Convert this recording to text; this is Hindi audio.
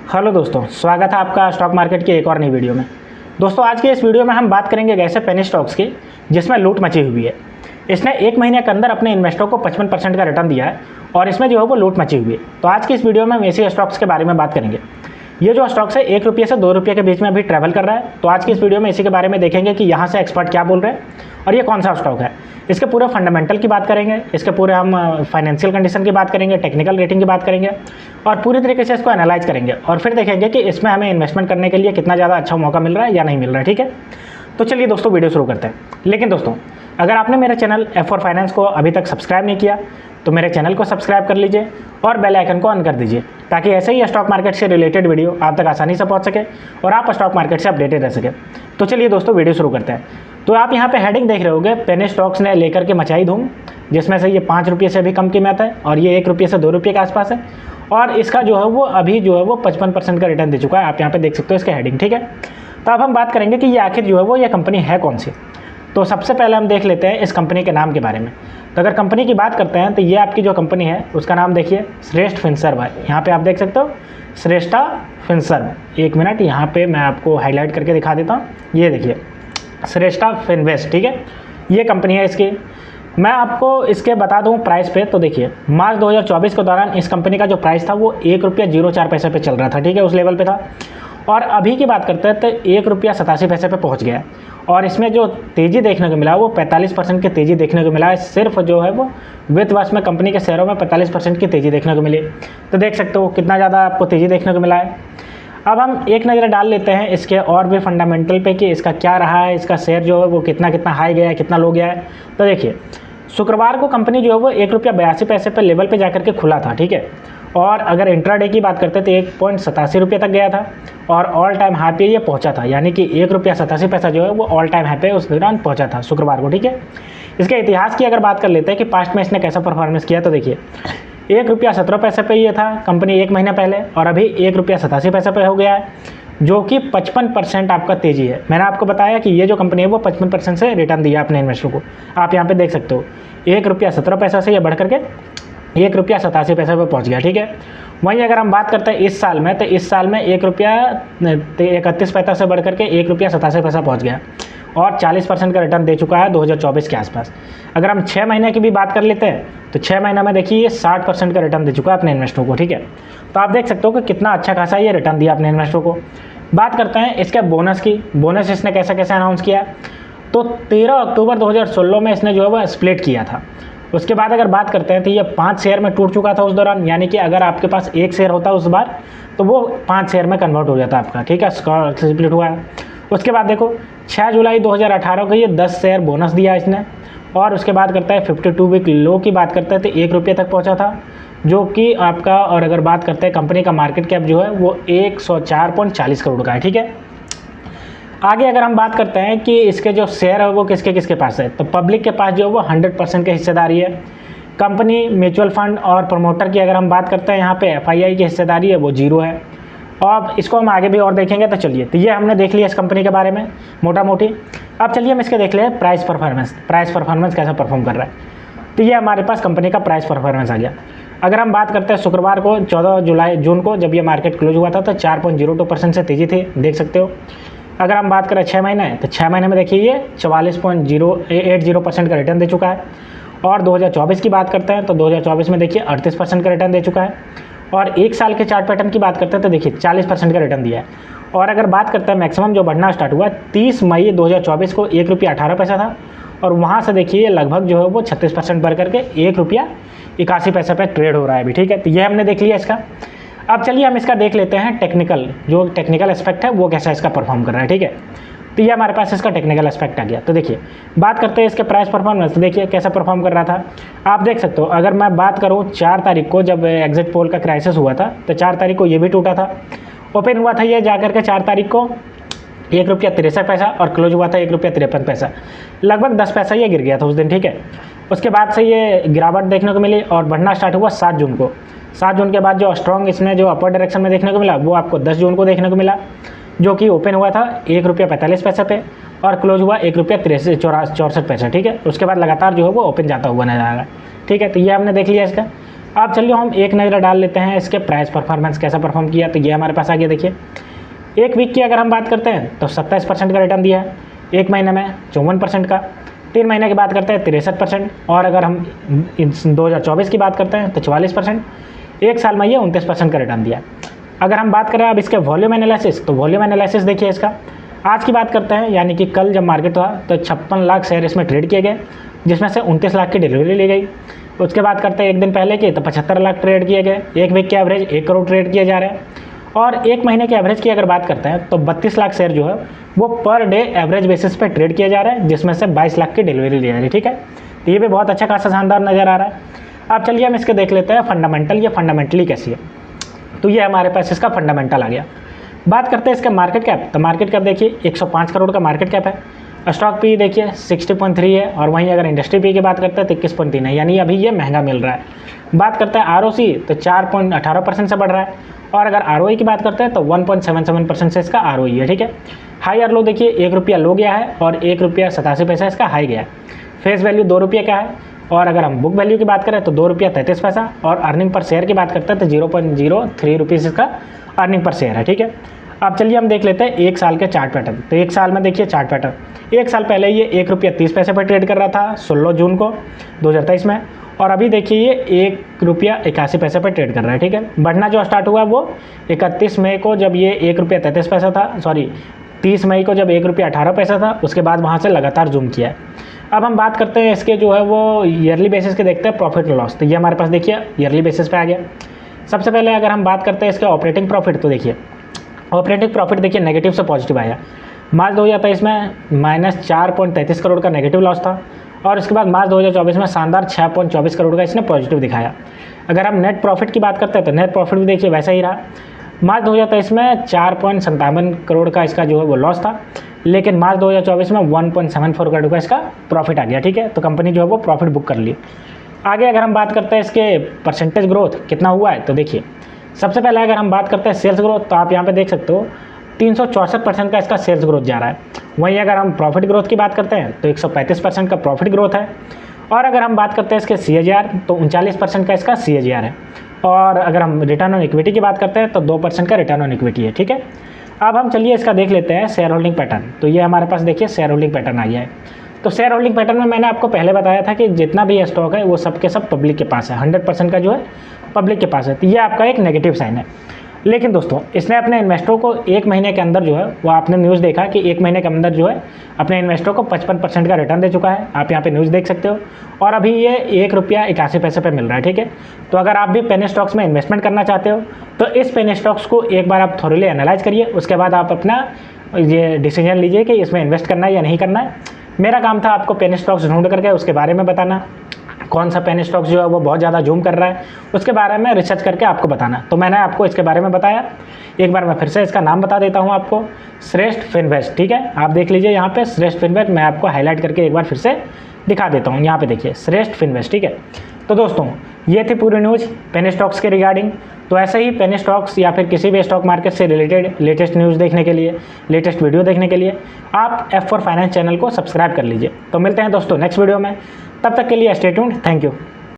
हेलो दोस्तों, स्वागत है आपका स्टॉक मार्केट की एक और नई वीडियो में। दोस्तों, आज के इस वीडियो में हम बात करेंगे एक ऐसे पेनी स्टॉक्स की जिसमें लूट मची हुई है। इसने एक महीने के अंदर अपने इन्वेस्टरों को 55% का रिटर्न दिया है और इसमें जो है वो लूट मची हुई है। तो आज की इस वीडियो में हम ऐसे स्टॉक्स के बारे में बात करेंगे। ये जो स्टॉक्स है 1 रुपये से 2 रुपये के बीच में अभी ट्रैवल कर रहा है। तो आज की इस वीडियो में इसी के बारे में देखेंगे कि यहाँ से एक्सपर्ट क्या बोल रहे हैं और ये कौन सा स्टॉक है। इसके पूरे फंडामेंटल की बात करेंगे, इसके पूरे हम फाइनेंशियल कंडीशन की बात करेंगे, टेक्निकल रेटिंग की बात करेंगे और पूरी तरीके से इसको एनालाइज करेंगे और फिर देखेंगे कि इसमें हमें इन्वेस्टमेंट करने के लिए कितना ज़्यादा अच्छा मौका मिल रहा है या नहीं मिल रहा है। ठीक है, तो चलिए दोस्तों वीडियो शुरू करते हैं। लेकिन दोस्तों, अगर आपने मेरे चैनल F4 फाइनेंस को अभी तक सब्सक्राइब नहीं किया तो मेरे चैनल को सब्सक्राइब कर लीजिए और बेल आइकन को ऑन कर दीजिए ताकि ऐसे ही स्टॉक मार्केट से रिलेटेड वीडियो आप तक आसानी से पहुंच सके और आप स्टॉक मार्केट से अपडेटेड रह सके। तो चलिए दोस्तों वीडियो शुरू करते हैं। तो आप यहाँ पे हेडिंग देख रहे होंगे, पेनी स्टॉक्स ने लेकर के मचाई धूम, जिसमें से ये 5 रुपये से भी कम कीमत है और ये 1 रुपये से 2 रुपये के आसपास है और इसका जो है वो अभी जो है वो 55% का रिटर्न दे चुका है। आप यहाँ पे देख सकते हो इसका हेडिंग। ठीक है, तो अब हम बात करेंगे कि ये आखिर जो है वो ये कंपनी है कौन सी। तो सबसे पहले हम देख लेते हैं इस कंपनी के नाम के बारे में। तो अगर कंपनी की बात करते हैं तो ये आपकी जो कंपनी है उसका नाम देखिए, श्रेष्ठ फिनसर्व है। यहाँ पे आप देख सकते हो श्रेष्ठा फिनसर्व। एक मिनट, यहाँ पे मैं आपको हाईलाइट करके दिखा देता हूँ। ये देखिए श्रेष्ठा फिनवेस्ट। ठीक है, ये कंपनी है इसकी। मैं आपको इसके बता दूं प्राइस पे। तो देखिए मार्च 2024 के दौरान इस कंपनी का जो प्राइस था वो 1 रुपया 04 पैसे पे चल रहा था। ठीक है, उस लेवल पे था और अभी की बात करते हैं तो 1 रुपया 87 पैसे पे पहुंच गया है और इसमें जो तेज़ी देखने को मिला वो 45% की तेज़ी देखने को मिला है। सिर्फ जो है वो वित्त वर्ष में कंपनी के शेयरों में 45% की तेज़ी देखने को मिली। तो देख सकते हो कितना ज़्यादा आपको तेज़ी देखने को मिला है। अब हम एक नज़र डाल लेते हैं इसके और भी फंडामेंटल पे कि इसका क्या रहा है, इसका शेयर जो है वो कितना हाई गया है, कितना लो गया है। तो देखिए शुक्रवार को कंपनी जो है वो 1 रुपया 82 पैसे पे लेवल पे जाकर के खुला था। ठीक है, और अगर इंट्राडे की बात करते तो 1.87 रुपये तक गया था और ऑल टाइम हाई पे ये पहुंचा था, यानी कि 1 रुपया 87 पैसा जो है वो ऑल टाइम हाई पे उस दौरान पहुंचा था शुक्रवार को। ठीक है, इसके इतिहास की अगर बात कर लेते हैं कि पास्ट में इसने कैसा परफॉर्मेंस किया, तो देखिए 1 रुपया 17 पैसे पे ये था कंपनी एक महीने पहले और अभी 1 रुपया 87 पैसे पे हो गया है, जो कि 55% आपका तेज़ी है। मैंने आपको बताया कि ये जो कंपनी है वो 55% से रिटर्न दिया अपने इन्वेस्टर को। आप यहाँ पे देख सकते हो 1 रुपया 17 पैसा से ये बढ़ करके 1 रुपया 87 पैसे पे पहुँच गया। ठीक है, वहीं अगर हम बात करते हैं इस साल में, तो इस साल में 1 रुपया 31 पैसा से बढ़ करके 1 रुपया 87 पैसा पहुँच गया और 40% का रिटर्न दे चुका है 2024 के आसपास। अगर हम 6 महीने की भी बात कर लेते हैं तो 6 महीना में देखिए ये 60% का रिटर्न दे चुका है अपने इन्वेस्टरों को। ठीक है, तो आप देख सकते हो कि कितना अच्छा खासा ये रिटर्न दिया अपने इन्वेस्टरों को। बात करते हैं इसके बोनस की। बोनस इसने कैसे अनाउंस किया, तो 13 अक्टूबर 2016 में इसने जो है वो स्प्लिट किया था। उसके बाद अगर बात करते हैं तो ये 5 शेयर में टूट चुका था उस दौरान, यानी कि अगर आपके पास 1 शेयर होता उस बार तो वो 5 शेयर में कन्वर्ट हो जाता आपका। ठीक है, स्प्लिट हुआ है। उसके बाद देखो 6 जुलाई 2018 को ये 10 शेयर बोनस दिया इसने और उसके बाद करता है 52 वीक लो की बात करते हैं तो 1 रुपये तक पहुंचा था, जो कि आपका, और अगर बात करते हैं कंपनी का मार्केट कैप जो है वो 104.40 करोड़ का है। ठीक है, आगे अगर हम बात करते हैं कि इसके जो शेयर है वो किसके किसके पास है, तो पब्लिक के पास जो है वो 100% की हिस्सेदारी है। कंपनी, म्यूचुअल फंड और प्रमोटर की अगर हम बात करते हैं यहाँ पे FII की हिस्सेदारी है वो 0 है। और इसको हम आगे भी और देखेंगे। तो चलिए, तो ये हमने देख लिया इस कंपनी के बारे में मोटा मोटी। अब चलिए हम इसके देख लें प्राइस परफॉर्मेंस कैसा परफॉर्म कर रहा है। तो ये हमारे पास कंपनी का प्राइस परफॉर्मेंस आ गया। अगर हम बात करते हैं शुक्रवार को 14 जून को जब ये मार्केट क्लोज हुआ था तो 4.02% से तेज़ी थी, देख सकते हो। अगर हम बात करें 6 महीने, तो 6 महीने में देखिए ये 44.080% का रिटर्न दे चुका है। और 2024 की बात करते हैं तो 2024 में देखिए 38% का रिटर्न दे चुका है। और 1 साल के चार्ट पैटर्न की बात करते हैं तो देखिए 40% का रिटर्न दिया है। और अगर बात करते हैं मैक्सिमम जो बढ़ना स्टार्ट हुआ 30 मई 2024 को 1 रुपया 18 पैसा था और वहाँ से देखिए लगभग जो है वो 36% बढ़ करके 1 रुपया 81 पैसे पे ट्रेड हो रहा है अभी। ठीक है, तो ये हमने देख लिया इसका। अब चलिए हम इसका देख लेते हैं जो टेक्निकल एस्पेक्ट है वो कैसा इसका परफॉर्म कर रहा है। ठीक है, तो ये हमारे पास इसका टेक्निकल एस्पेक्ट आ गया। तो देखिए बात करते हैं इसके प्राइस परफॉर्मेंस। तो देखिए कैसा परफॉर्म कर रहा था, आप देख सकते हो। अगर मैं बात करूँ 4 तारीख को जब एग्जिट पोल का क्राइसिस हुआ था तो 4 तारीख को ये भी टूटा था। ओपन हुआ था ये जाकर के 4 तारीख को 1 रुपया 63 पैसा और क्लोज हुआ था 1 रुपया 53 पैसा, लगभग 10 पैसा ये गिर गया था उस दिन। ठीक है, उसके बाद से ये गिरावट देखने को मिली और बढ़ना स्टार्ट हुआ 7 जून को। 7 जून के बाद जो स्ट्रॉन्ग इसमें जो अपर डायरेक्शन में देखने को मिला वो आपको 10 जून को देखने को मिला, जो कि ओपन हुआ था 1 रुपया 45 पैसे पे और क्लोज हुआ 1 रुपया 64 पैसा। ठीक है, उसके बाद लगातार जो है वो ओपन जाता हुआ नजर आ रहा है। ठीक है, तो ये हमने देख लिया इसका। अब चलिए हम एक नज़र डाल लेते हैं इसके प्राइस परफॉर्मेंस कैसा परफॉर्म किया। तो ये हमारे पास आ गया, देखिए एक वीक की अगर हम बात करते हैं तो 27% का रिटर्न दिया है, एक महीने में 54% का, 3 महीने की बात करते हैं 63%, और अगर हम 2024 की बात करते हैं तो 44%, एक साल में ये 29% का रिटर्न दिया। अगर हम बात करें अब इसके वॉल्यूम एनालिसिस, तो वॉल्यूम एनालिसिस देखिए इसका, आज की बात करते हैं यानी कि कल जब मार्केट हुआ तो 56 लाख शेयर इसमें ट्रेड किए गए, जिसमें से 29 लाख की डिलीवरी ली गई। उसके बाद करते हैं एक दिन पहले की, तो 75 लाख ट्रेड किए गए, एक वीक के एवरेज 1 करोड़ ट्रेड किए जा रहे हैं, और एक महीने के एवरेज की अगर बात करते हैं तो 32 लाख शेयर जो है वो पर डे एवरेज बेसिस पे ट्रेड किए जा रहे हैं, जिसमें से 22 लाख की डिलीवरी ली जा रही है। ठीक है, तो ये भी बहुत अच्छा खासा शानदार नज़र आ रहा है। अब चलिए हम इसके देख लेते हैं फंडामेंटल, ये फंडामेंटली कैसी है। तो ये हमारे पास इसका फंडामेंटल आ गया। बात करते हैं इसका मार्केट कैप, तो मार्केट कैप देखिए 105 करोड़ का मार्केट कैप है, स्टॉक पी देखिए 60.3 है, और वहीं अगर इंडस्ट्री पी की बात करते हैं तो 21.3 है, यानी अभी ये महंगा मिल रहा है। बात करते हैं ROC, तो 4.18% से बढ़ रहा है, और अगर ROE की बात करते हैं तो 1.77% से इसका ROE है। ठीक है, हाई और लो देखिए, 1 रुपया लो गया है और 1 रुपया 87 पैसा इसका हाई गया है। फेस वैल्यू 2 रुपये का है, और अगर हम बुक वैल्यू की बात करें तो 2 रुपया 33 पैसा, और अर्निंग पर शेयर की बात करते हैं तो 0.03 रुपीज़ इसका अर्निंग पर शेयर है। ठीक है, अब चलिए हम देख लेते हैं एक साल के चार्ट पैटर्न। तो एक साल में देखिए चार्ट पैटर्न, एक साल पहले ये 1 रुपया 30 पैसे पर ट्रेड कर रहा था 16 जून को 2023 में, और अभी देखिए ये 1 रुपया 81 पैसे पर ट्रेड कर रहा है। ठीक है, बढ़ना जो स्टार्ट हुआ वो 31 मई को, जब ये 1 रुपया 33 पैसा था, 30 मई को जब 1 रुपया 18 पैसा था, उसके बाद वहाँ से लगातार जूम किया है। अब हम बात करते हैं इसके जो है वो ईयरली बेसिस के, देखते हैं प्रॉफिट लॉस। तो ये हमारे पास देखिए ईयरली बेसिस पे आ गया। सबसे पहले अगर हम बात करते हैं इसके ऑपरेटिंग प्रॉफिट, तो देखिए ऑपरेटिंग प्रॉफिट देखिए नेगेटिव से पॉजिटिव आया। मार्च 2023 में -4.33 करोड़ का नेगेटिव लॉस था, और इसके बाद मार्च 2024 में शानदार 6.24 करोड़ का इसने पॉजिटिव दिखाया। अगर हम नेट प्रॉफिट की बात करते हैं तो नेट प्रॉफिट भी देखिए वैसा ही रहा। मार्च 2023 में 4.57 करोड़ का इसका जो है वो लॉस था, लेकिन मार्च 2024 में 1.74 करोड़ का इसका प्रॉफिट आ गया। ठीक है, तो कंपनी जो है वो प्रॉफिट बुक कर ली। आगे अगर हम बात करते हैं इसके परसेंटेज ग्रोथ कितना हुआ है, तो देखिए सबसे पहले अगर हम बात करते हैं सेल्स ग्रोथ, तो आप यहाँ पे देख सकते हो 364% का इसका सेल्स ग्रोथ जा रहा है। वहीं अगर हम प्रॉफिट ग्रोथ की बात करते हैं तो 135% का प्रॉफिट ग्रोथ है, और अगर हम बात करते हैं इसके CAGR तो 39% का इसका CAGR है, और अगर हम रिटर्न ऑन इक्विटी की बात करते हैं तो 2% का रिटर्न ऑन इक्विटी है। ठीक है, अब हम चलिए इसका देख लेते हैं शेयर होल्डिंग पैटर्न। तो ये हमारे पास देखिए शेयर होल्डिंग पैटर्न आ गया है। तो शेयर होल्डिंग पैटर्न में मैंने आपको पहले बताया था कि जितना भी स्टॉक है वो सब के सब पब्लिक के पास है, 100% का जो है पब्लिक के पास है। तो ये आपका एक नेगेटिव साइन है। लेकिन दोस्तों इसने अपने इन्वेस्टरों को 1 महीने के अंदर जो है वो, आपने न्यूज़ देखा कि 1 महीने के अंदर जो है अपने इन्वेस्टरों को 55% का रिटर्न दे चुका है। आप यहाँ पे न्यूज़ देख सकते हो, और अभी ये 1 रुपया 81 पैसे पे मिल रहा है। ठीक है, तो अगर आप भी पेनी स्टॉक्स में इन्वेस्टमेंट करना चाहते हो तो इस पेनी स्टॉक्स को एक बार आप थोरली एनालाइज करिए, उसके बाद आप अपना ये डिसीजन लीजिए कि इसमें इन्वेस्ट करना है या नहीं करना है। मेरा काम था आपको पेनी स्टॉक्स ढूंढ करके उसके बारे में बताना, कौन सा पेनी स्टॉक्स जो है वो बहुत ज़्यादा जूम कर रहा है उसके बारे में रिसर्च करके आपको बताना। तो मैंने आपको इसके बारे में बताया। एक बार मैं फिर से इसका नाम बता देता हूँ आपको, श्रेष्ठ फिनवेस्ट। ठीक है, आप देख लीजिए यहाँ पे श्रेष्ठ फिनवेस्ट, मैं आपको हाईलाइट करके एक बार फिर से दिखा देता हूँ। यहाँ पे देखिए श्रेष्ठ फिनवेस्ट। ठीक है, तो दोस्तों ये थी पूरी न्यूज़ पेनी स्टॉक्स के रिगार्डिंग। तो ऐसे ही पेनी स्टॉक्स या फिर किसी भी स्टॉक मार्केट से रिलेटेड लेटेस्ट न्यूज़ देखने के लिए, लेटेस्ट वीडियो देखने के लिए आप F4 फाइनेंस चैनल को सब्सक्राइब कर लीजिए। तो मिलते हैं दोस्तों नेक्स्ट वीडियो में, तब तक के लिए स्टे ट्यून्ड। Thank you.